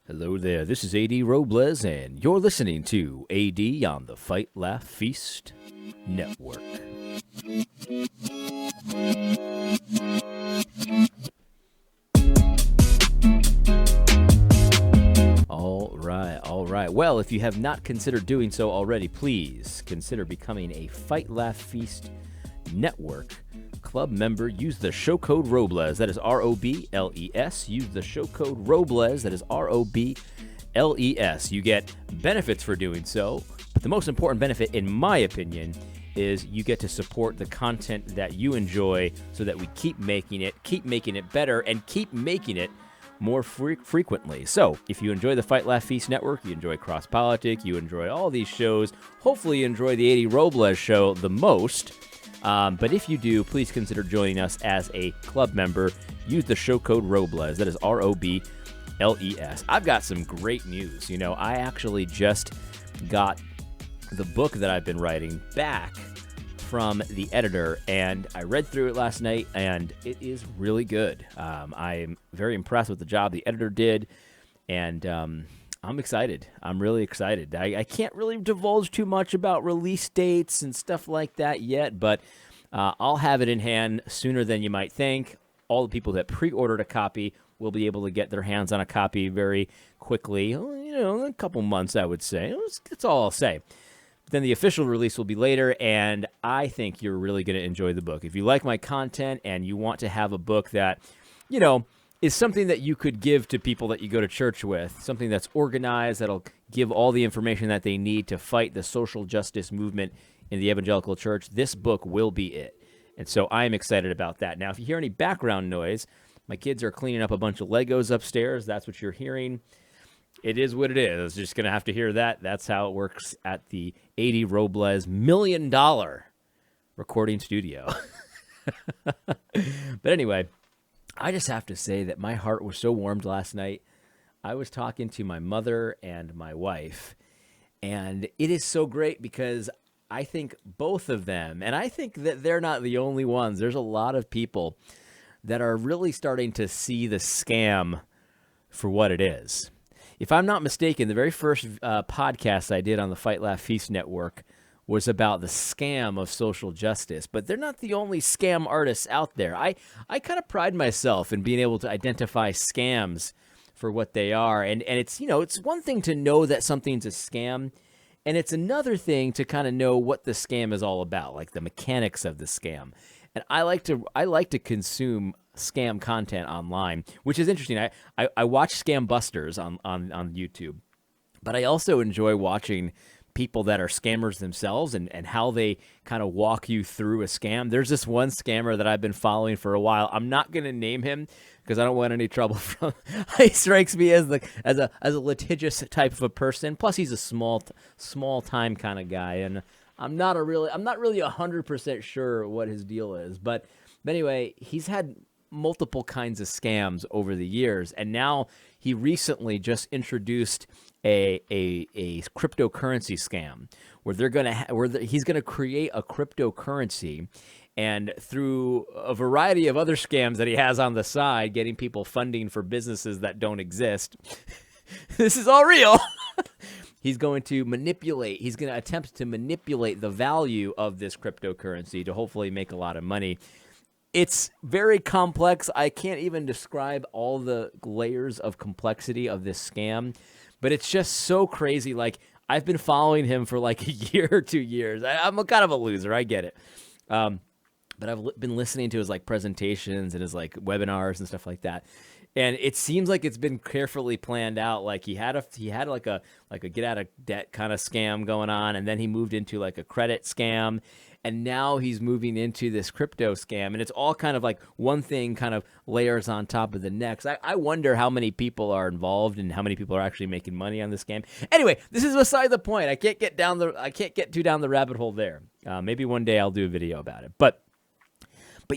Hello there, this is AD Robles, and you're listening to AD on the Fight, Laugh, Feast Network. All right. Well, if you have not considered doing so already, please consider becoming a Fight, Laugh, Feast Network club member. Use the show code Robles, that is ROBLES. Use the show code Robles, that is ROBLES. You get benefits for doing so, but the most important benefit, in my opinion, is you get to support the content that you enjoy so that we keep making it better, and keep making it more frequently. So, if you enjoy the Fight, Laugh, Feast Network, you enjoy Cross Politic, you enjoy all these shows, hopefully you enjoy the AD Robles show the most. But if you do, please consider joining us as a club member. Use the show code Robles, that is ROBLES. I've got some great news. You know, I actually just got the book that I've been writing back from the editor, and I read through it last night, and it is really good. I'm very impressed with the job the editor did, and I'm excited. I'm really excited. I can't really divulge too much about release dates and stuff like that yet, but I'll have it in hand sooner than you might think. All the people that pre-ordered a copy will be able to get their hands on a copy very quickly. You know, a couple months, I would say. That's all I'll say. Then the official release will be later, and I think you're really going to enjoy the book. If you like my content and you want to have a book that, you know, is something that you could give to people that you go to church with, something that's organized, that'll give all the information that they need to fight the social justice movement in the evangelical church, this book will be it. And so I'm excited about that. Now, if you hear any background noise, my kids are cleaning up a bunch of Legos upstairs. That's what you're hearing. It is what it is. Just going to have to hear that. That's how it works at the AD Robles $1 million recording studio. But anyway, I just have to say that my heart was so warmed last night. I was talking to my mother and my wife, and it is so great because I think both of them, and I think that they're not the only ones. There's a lot of people that are really starting to see the scam for what it is. If I'm not mistaken, the very first podcast I did on the Fight, Laugh, Feast Network was about the scam of social justice, but they're not the only scam artists out there. I kind of pride myself in being able to identify scams for what they are, and it's, you know, it's one thing to know that something's a scam, and it's another thing to kind of know what the scam is all about, like the mechanics of the scam. And I like to consume scam content online, which is interesting. I watch Scam Busters on YouTube, but I also enjoy watching people that are scammers themselves and how they kind of walk you through a scam. There's this one scammer that I've been following for a while. I'm not going to name him because I don't want any trouble from. He strikes me as a litigious type of a person. Plus, he's a small time kind of guy, and I'm not really 100% sure what his deal is. But anyway, he's had multiple kinds of scams over the years, and now he recently just introduced a cryptocurrency scam where he's gonna create a cryptocurrency, and through a variety of other scams that he has on the side, getting people funding for businesses that don't exist. This is all real. He's going to attempt to manipulate the value of this cryptocurrency to hopefully make a lot of money. It's very complex. I can't even describe all the layers of complexity of this scam, but it's just so crazy. Like, I've been following him for like a year or 2 years. I'm kind of a loser. I get it. But I've been listening to his like presentations and his like webinars and stuff like that. And it seems like it's been carefully planned out. Like he had like a get out of debt kind of scam going on, and then he moved into like a credit scam, and now he's moving into this crypto scam, and it's all kind of like one thing kind of layers on top of the next. I wonder how many people are involved and how many people are actually making money on this scam. Anyway, this is beside the point. I can't get too down the rabbit hole there. Maybe one day I'll do a video about it, But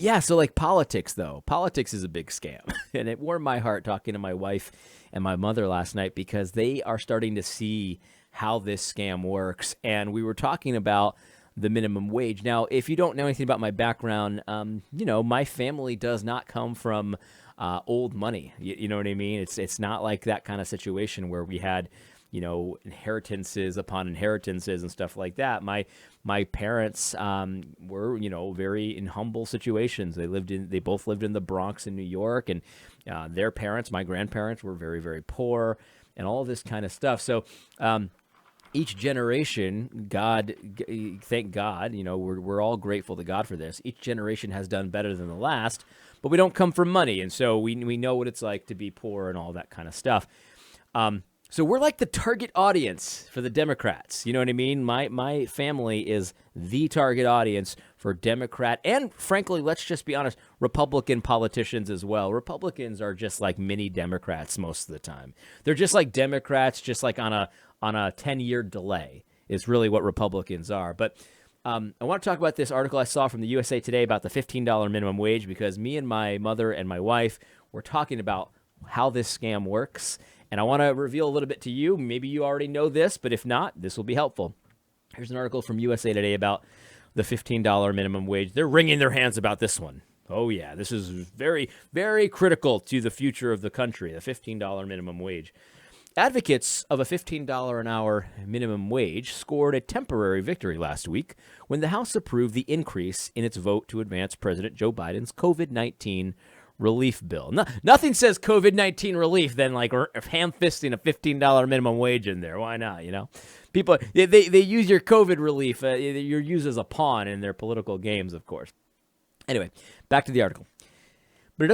yeah, so like politics is a big scam. And it warmed my heart talking to my wife and my mother last night because they are starting to see how this scam works. And we were talking about the minimum wage. Now, if you don't know anything about my background, my family does not come from old money. You know what I mean? It's not like that kind of situation where we had, inheritances upon inheritances and stuff like that. My parents were, very in humble situations. They both lived in the Bronx in New York, and their parents, my grandparents, were very, very poor, and all this kind of stuff. So each generation, thank God, we're all grateful to God for this. Each generation has done better than the last, but we don't come from money, and so we know what it's like to be poor and all that kind of stuff. So we're like the target audience for the Democrats. You know what I mean? My family is the target audience for Democrat and, frankly, let's just be honest, Republican politicians as well. Republicans are just like mini Democrats most of the time. They're just like Democrats, just like on a 10-year delay is really what Republicans are. But I want to talk about this article I saw from the USA Today about the $15 minimum wage, because me and my mother and my wife were talking about how this scam works. And I want to reveal a little bit to you. Maybe you already know this, but if not, this will be helpful. Here's an article from USA Today about the $15 minimum wage. They're wringing their hands about this one. Oh, yeah, this is very, very critical to the future of the country, the $15 minimum wage. Advocates of a $15 an hour minimum wage scored a temporary victory last week when the House approved the increase in its vote to advance President Joe Biden's COVID-19 relief bill. Nothing says COVID-19 relief than like ham-fisting a $15 minimum wage in there. Why not, People, they use your COVID relief. You're used as a pawn in their political games, of course. Anyway, back to the article. But it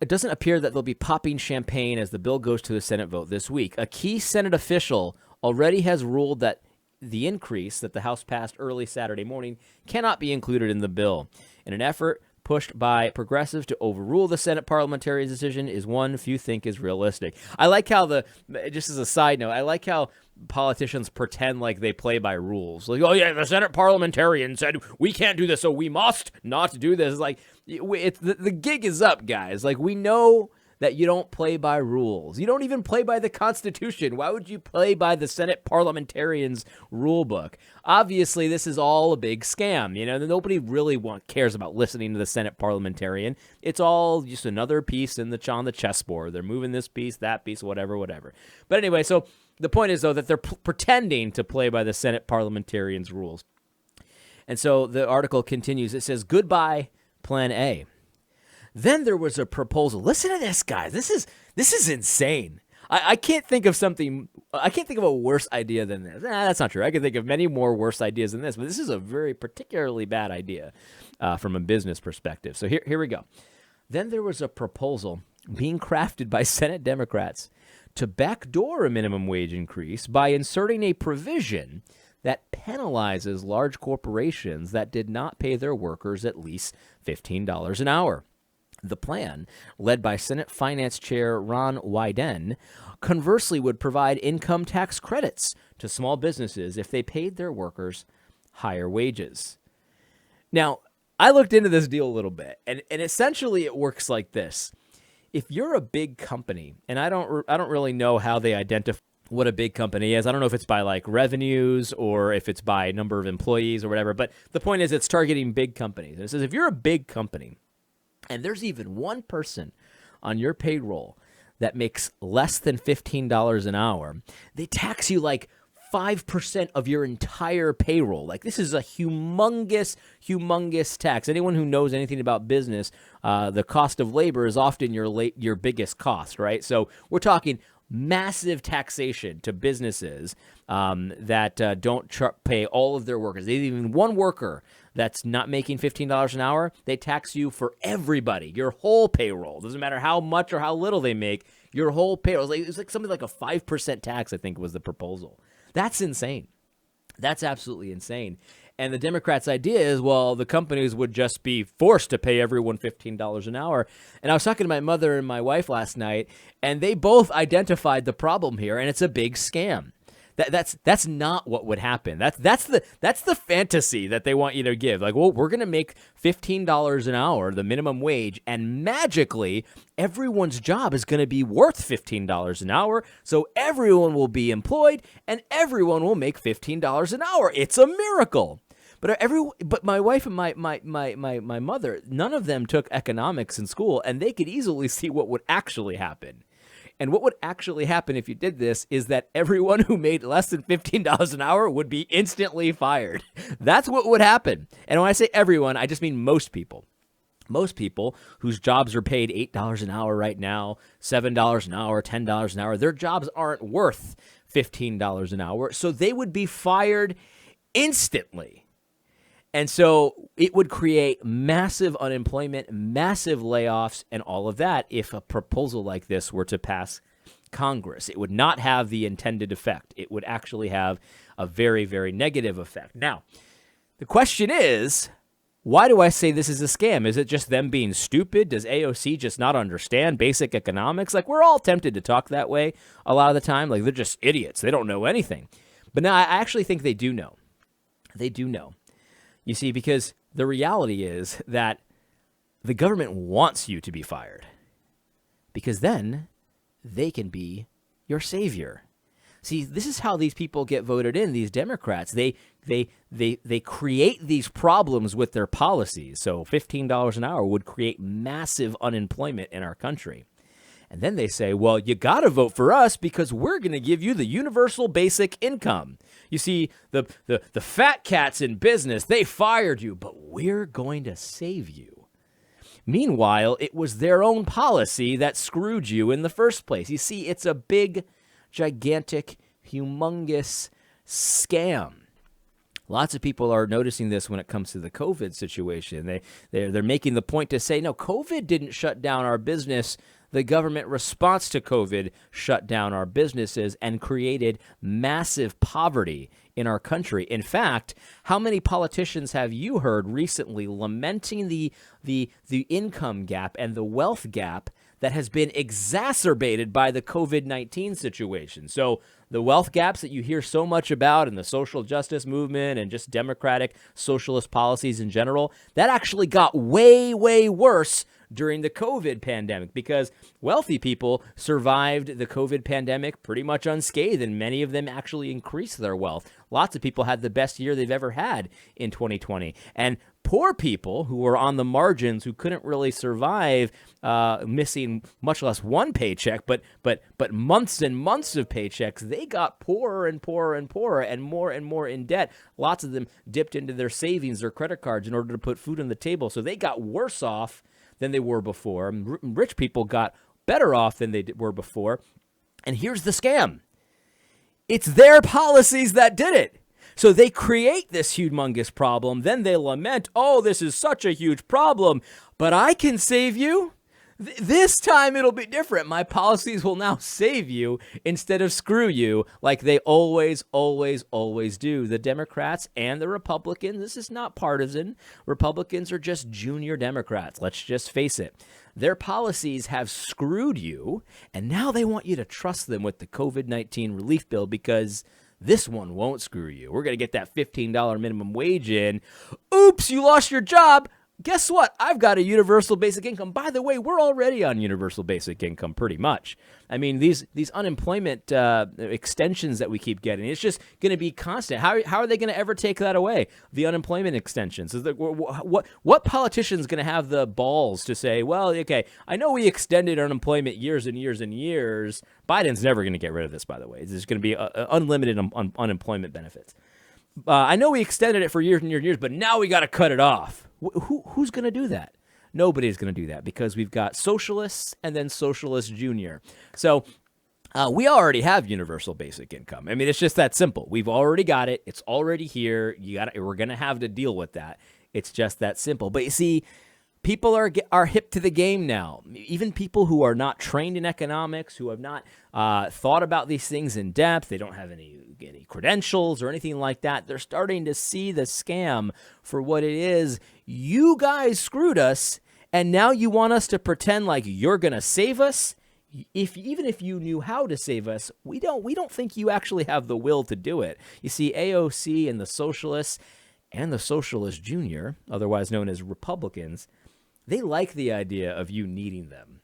doesn't appear that they'll be popping champagne as the bill goes to the Senate vote this week. A key Senate official already has ruled that the increase that the House passed early Saturday morning cannot be included in the bill. In an effort pushed by progressives to overrule the Senate parliamentarians' decision is one few think is realistic. I like how just as a side note, I like how politicians pretend like they play by rules. Like, oh yeah, the Senate parliamentarian said we can't do this, so we must not do this. Like, the gig is up, guys. Like, we know that you don't play by rules. You don't even play by the Constitution. Why would you play by the Senate parliamentarians' rule book? Obviously, this is all a big scam. Nobody really cares about listening to the Senate parliamentarian. It's all just another piece on the chessboard. They're moving this piece, that piece, whatever. But anyway, so the point is, though, that they're pretending to play by the Senate parliamentarians' rules. And so the article continues. It says, goodbye, Plan A. Then there was a proposal. Listen to this, guys. This is insane. I can't think of a worse idea than this. That's not true. I can think of many more worse ideas than this, but this is a very particularly bad idea from a business perspective. So here we go. Then there was a proposal being crafted by Senate Democrats to backdoor a minimum wage increase by inserting a provision that penalizes large corporations that did not pay their workers at least $15 an hour. The plan, led by Senate Finance Chair Ron Wyden, conversely would provide income tax credits to small businesses if they paid their workers higher wages. Now, I looked into this deal a little bit, and essentially it works like this. If you're a big company, and I don't really know how they identify what a big company is. I don't know if it's by like revenues or if it's by number of employees or whatever, but the point is it's targeting big companies. And it says if you're a big company, and there's even one person on your payroll that makes less than $15 an hour, they tax you like 5% of your entire payroll. Like, this is a humongous tax. Anyone who knows anything about business, the cost of labor is often your biggest cost, right? So we're talking massive taxation to businesses that don't pay all of their workers. Even one worker that's not making $15 an hour, they tax you for everybody, your whole payroll. Doesn't matter how much or how little they make, your whole payroll. It's like something like a 5% tax, I think was the proposal. That's insane. That's absolutely insane. And the Democrats' idea is, well, the companies would just be forced to pay everyone $15 an hour. And I was talking to my mother and my wife last night, and they both identified the problem here, and it's a big scam. That's not what would happen. That's the fantasy that they want you to give. Like, well, we're going to make $15 an hour, the minimum wage, and magically everyone's job is going to be worth $15 an hour, so everyone will be employed and everyone will make $15 an hour. It's a miracle. But my wife and my mother, none of them took economics in school, and they could easily see what would actually happen. And what would actually happen if you did this is that everyone who made less than $15 an hour would be instantly fired. That's what would happen. And when I say everyone, I just mean most people. Most people whose jobs are paid $8 an hour right now, $7 an hour, $10 an hour, their jobs aren't worth $15 an hour, so they would be fired instantly. And so it would create massive unemployment, massive layoffs, and all of that if a proposal like this were to pass Congress. It would not have the intended effect. It would actually have a very, very negative effect. Now, the question is, why do I say this is a scam? Is it just them being stupid? Does AOC just not understand basic economics? Like, we're all tempted to talk that way a lot of the time. Like, they're just idiots. They don't know anything. But now I actually think they do know. They do know. You see, because the reality is that the government wants you to be fired, because then they can be your savior. See, this is how these people get voted in, these Democrats. They create these problems with their policies. So $15 an hour would create massive unemployment in our country. And then they say, well, you got to vote for us because we're going to give you the universal basic income. You see, the fat cats in business, they fired you, but we're going to save you. Meanwhile, it was their own policy that screwed you in the first place. You see, it's a big, gigantic, humongous scam. Lots of people are noticing this when it comes to the COVID situation. They're making the point to say, no, COVID didn't shut down our business. The government response to COVID shut down our businesses and created massive poverty in our country. In fact, how many politicians have you heard recently lamenting the income gap and the wealth gap that has been exacerbated by the COVID-19 situation? So the wealth gaps that you hear so much about in the social justice movement and just democratic socialist policies in general, that actually got way, way worse during the COVID pandemic because wealthy people survived the COVID pandemic pretty much unscathed, and many of them actually increased their wealth. Lots of people had the best year they've ever had in 2020. And poor people who were on the margins, who couldn't really survive missing much less one paycheck, but months and months of paychecks, they got poorer and poorer and poorer and more in debt. Lots of them dipped into their savings or credit cards in order to put food on the table. So they got worse off than they were before. Rich people got better off than they were before. And here's the scam. It's their policies that did it. So they create this humongous problem. Then they lament, oh, this is such a huge problem, but I can save you. This time it'll be different. My policies will now save you instead of screw you like they always, always, always do. The Democrats and the Republicans, this is not partisan. Republicans are just junior Democrats. Let's just face it. Their policies have screwed you, and now they want you to trust them with the COVID-19 relief bill because this one won't screw you. We're going to get that $15 minimum wage in. Oops, you lost your job. Guess what? I've got a universal basic income. By the way, we're already on universal basic income pretty much. I mean, these unemployment extensions that we keep getting, it's just going to be constant. How are they going to ever take that away? The unemployment extensions. What politician's going to have the balls to say, well, okay, I know we extended unemployment years and years and years. Biden's never going to get rid of this, by the way. There's going to be unlimited unemployment benefits. I know we extended it for years and years and years, but now we got to cut it off. Who's going to do that? Nobody's going to do that because we've got socialists and then socialist junior. So we already have universal basic income. I mean, it's just that simple. We've already got it. It's already here. We're going to have to deal with that. It's just that simple. But you see, people are hip to the game now. Even people who are not trained in economics, who have not thought about these things in depth, they don't have any credentials or anything like that. They're starting to see the scam for what it is. You guys screwed us, and now you want us to pretend like you're going to save us. Even if you knew how to save us, we don't think you actually have the will to do it. You see, AOC and the socialists and the socialist junior, otherwise known as Republicans, they like the idea of you needing them.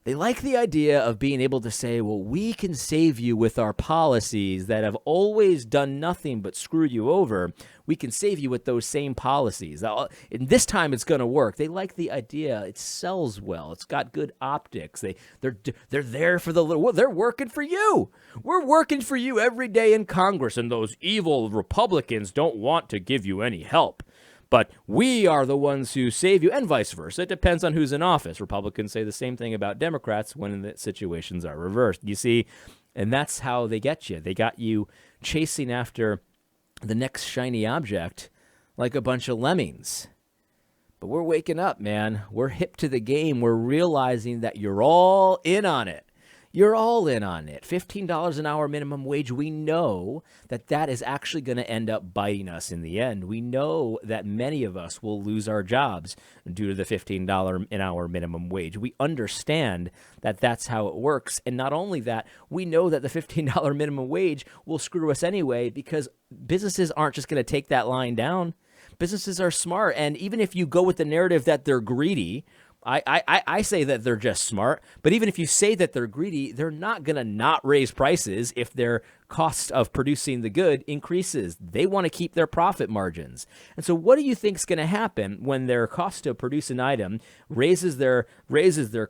They like the idea of being able to say, well, we can save you with our policies that have always done nothing but screw you over. We can save you with those same policies. And this time it's going to work. They like the idea. It sells well. It's got good optics. They're there for the little. Well, they're working for you. We're working for you every day in Congress, and those evil Republicans don't want to give you any help. But we are the ones who save you, and vice versa. It depends on who's in office. Republicans say the same thing about Democrats when the situations are reversed. You see, and that's how they get you. They got you chasing after the next shiny object like a bunch of lemmings. But we're waking up, man. We're hip to the game. We're realizing that you're all in on it. You're all in on it. $15 an hour minimum wage. We know that is actually going to end up biting us in the end. We know that many of us will lose our jobs due to the $15 an hour minimum wage. We understand that that's how it works. And not only that, we know that the $15 minimum wage will screw us anyway because businesses aren't just going to take that line down. Businesses are smart. And even if you go with the narrative that they're greedy, I say that they're just smart, but even if you say that they're greedy, they're not going to not raise prices if their cost of producing the good increases. They want to keep their profit margins. And so what do you think is going to happen when their cost to produce an item raises their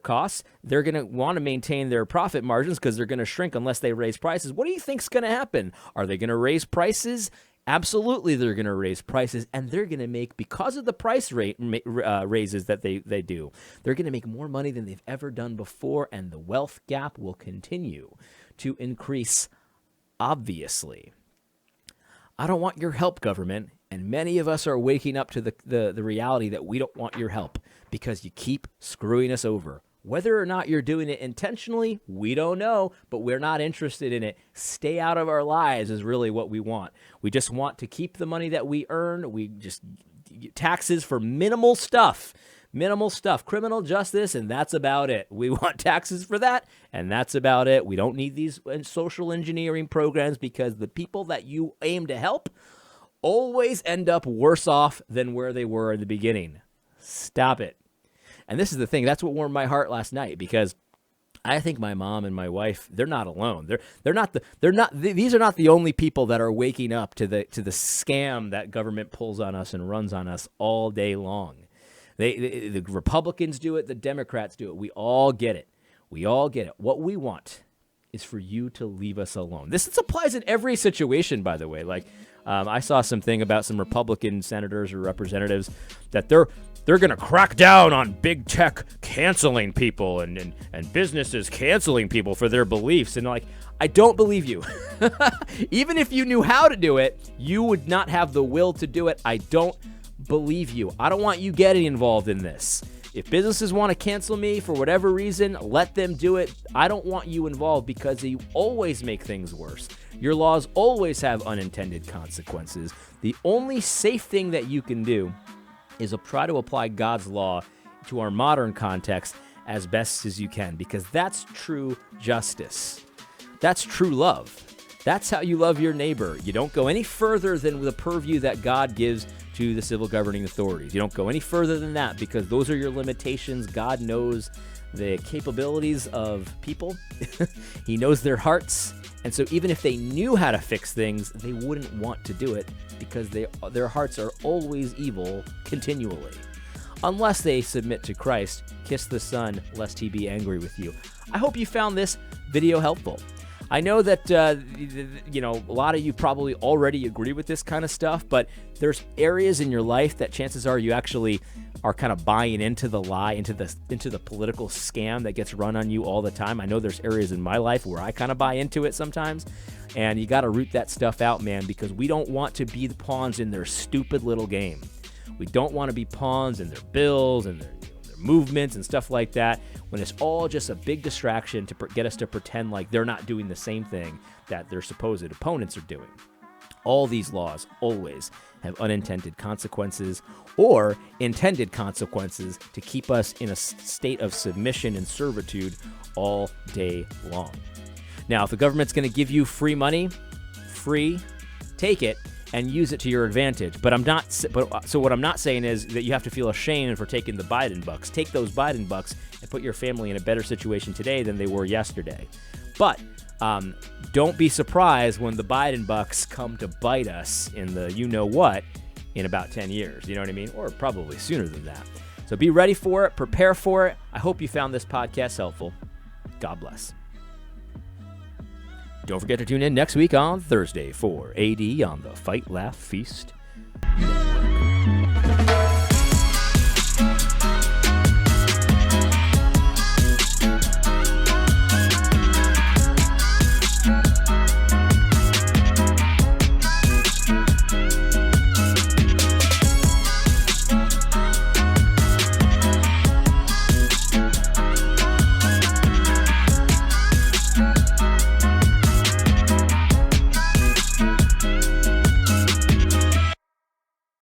costs? They're going to want to maintain their profit margins because they're going to shrink unless they raise prices. What do you think is going to happen? Are they going to raise prices? Absolutely, they're going to raise prices, and they're going to make, because of the price rate raises that they do, they're going to make more money than they've ever done before, and the wealth gap will continue to increase, obviously. I don't want your help, government, and many of us are waking up to the reality that we don't want your help because you keep screwing us over. Whether or not you're doing it intentionally, we don't know, but we're not interested in it. Stay out of our lives is really what we want. We just want to keep the money that we earn. We just taxes for minimal stuff, criminal justice, and that's about it. We want taxes for that, and that's about it. We don't need these social engineering programs because the people that you aim to help always end up worse off than where they were in the beginning. Stop it. And this is the thing. That's what warmed my heart last night because I think my mom and my wife, they're not alone. These are not the only people that are waking up to the scam that government pulls on us and runs on us all day long. The Republicans do it. The Democrats do it. We all get it. What we want is for you to leave us alone. This applies in every situation, by the way. Like I saw something about some Republican senators or representatives that they're going to crack down on big tech canceling people and businesses canceling people for their beliefs. And like, I don't believe you. Even if you knew how to do it, you would not have the will to do it. I don't believe you. I don't want you getting involved in this. If businesses want to cancel me for whatever reason, let them do it. I don't want you involved because you always make things worse. Your laws always have unintended consequences. The only safe thing that you can do is try to apply God's law to our modern context as best as you can, because that's true justice. That's true love. That's how you love your neighbor. You don't go any further than the purview that God gives to the civil governing authorities. You don't go any further than that because those are your limitations. God knows the capabilities of people. He knows their hearts. And so even if they knew how to fix things, they wouldn't want to do it because their hearts are always evil continually. Unless they submit to Christ, kiss the Son, lest he be angry with you. I hope you found this video helpful. I know that, a lot of you probably already agree with this kind of stuff, but there's areas in your life that chances are you actually are kind of buying into the lie, into the political scam that gets run on you all the time. I know there's areas in my life where I kind of buy into it sometimes, and you got to root that stuff out, man, because we don't want to be the pawns in their stupid little game. We don't want to be pawns in their bills and their movements and stuff like that, when it's all just a big distraction to get us to pretend like they're not doing the same thing that their supposed opponents are doing. All these laws always have unintended consequences or intended consequences to keep us in a state of submission and servitude all day long. Now, if the government's going to give you free money, take it and use it to your advantage. But what I'm not saying is that you have to feel ashamed for taking the Biden bucks. Take those Biden bucks and put your family in a better situation today than they were yesterday. But don't be surprised when the Biden bucks come to bite us in the you-know-what in about 10 years. You know what I mean? Or probably sooner than that. So be ready for it. Prepare for it. I hope you found this podcast helpful. God bless. Don't forget to tune in next week on Thursday for AD on the Fight, Laugh, Feast Network.